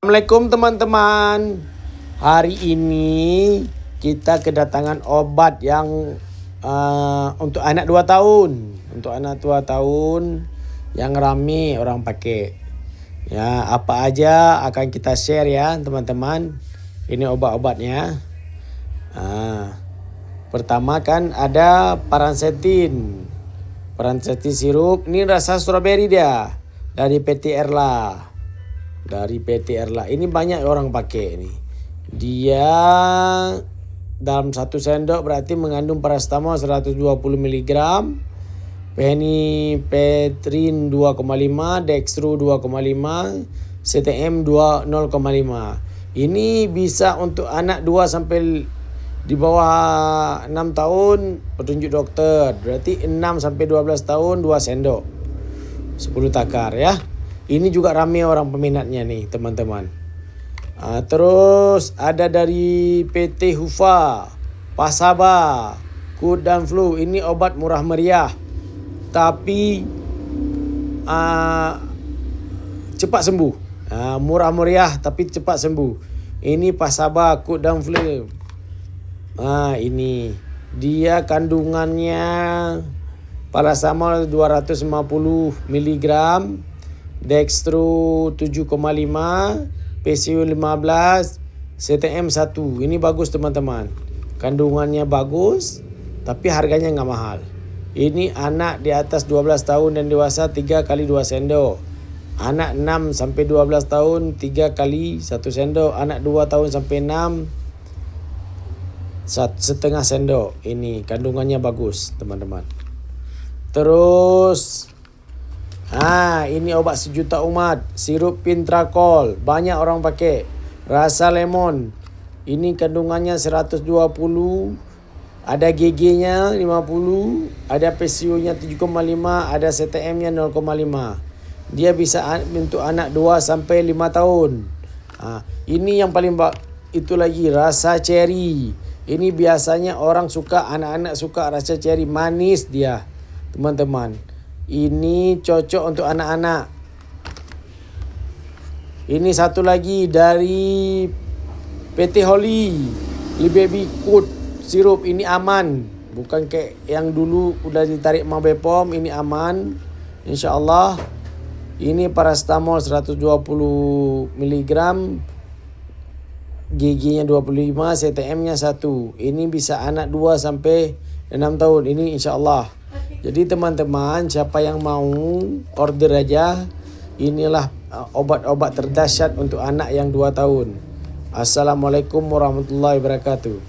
Assalamualaikum teman-teman. Hari ini kita kedatangan obat yang untuk anak 2 tahun. Untuk anak 2 tahun yang rame orang pakai. Ya, apa aja akan kita share ya teman-teman. Ini obat-obatnya. Pertama kan ada Paransetin. Paransetin sirup. Ini rasa strawberry dia. Dari PT Erla. Ini banyak orang pakai ini. Dia dalam 1 sendok berarti mengandung paracetamol 120 mg, phenylphetrin 2,5, dextro 2,5, CTM 0,5. Ini bisa untuk anak 2 sampai di bawah 6 tahun petunjuk dokter. Berarti 6 sampai 12 tahun 2 sendok. 10 takar ya. Ini juga ramai orang peminatnya nih teman-teman. Terus ada dari PT Hufa, Pasaba, Kud dan Flu. Ini obat murah meriah. Tapi cepat sembuh. Murah meriah tapi cepat sembuh. Ini Pasaba, Kud dan Flu. Ini dia kandungannya paracetamol 250 mg. Dextro 7,5, PCO 15, CTM 1. Ini bagus teman-teman. Kandungannya bagus, tapi harganya nggak mahal. Ini anak di atas 12 tahun dan dewasa 3 kali 2 sendok. Anak 6 sampai 12 tahun 3 kali 1 sendok. Anak 2 tahun sampai 6 setengah sendok. Ini kandungannya bagus teman-teman. Terus ini obat sejuta umat, sirup Pintracol, banyak orang pakai. Rasa lemon. Ini kandungannya 120, ada GG-nya 50, ada PCO-nya 7,5, ada CTM-nya 0,5. Dia bisa untuk anak 2 sampai 5 tahun. Ini yang paling itu lagi rasa cherry. Ini biasanya orang suka, anak-anak suka rasa cherry, manis dia, teman-teman. Ini cocok untuk anak-anak. Ini satu lagi dari PT Holly, Baby Kud sirup. Ini aman, bukan kayak yang dulu udah ditarik sama Bepom. Ini aman, insya-Allah. Ini paracetamol 120 mg, GG-nya 25, CTM-nya 1. Ini bisa anak 2 sampai 6 tahun. Ini insya-Allah. Jadi teman-teman, siapa yang mau order aja. Inilah obat-obat terdahsyat untuk anak yang 2 tahun. Assalamualaikum warahmatullahi wabarakatuh.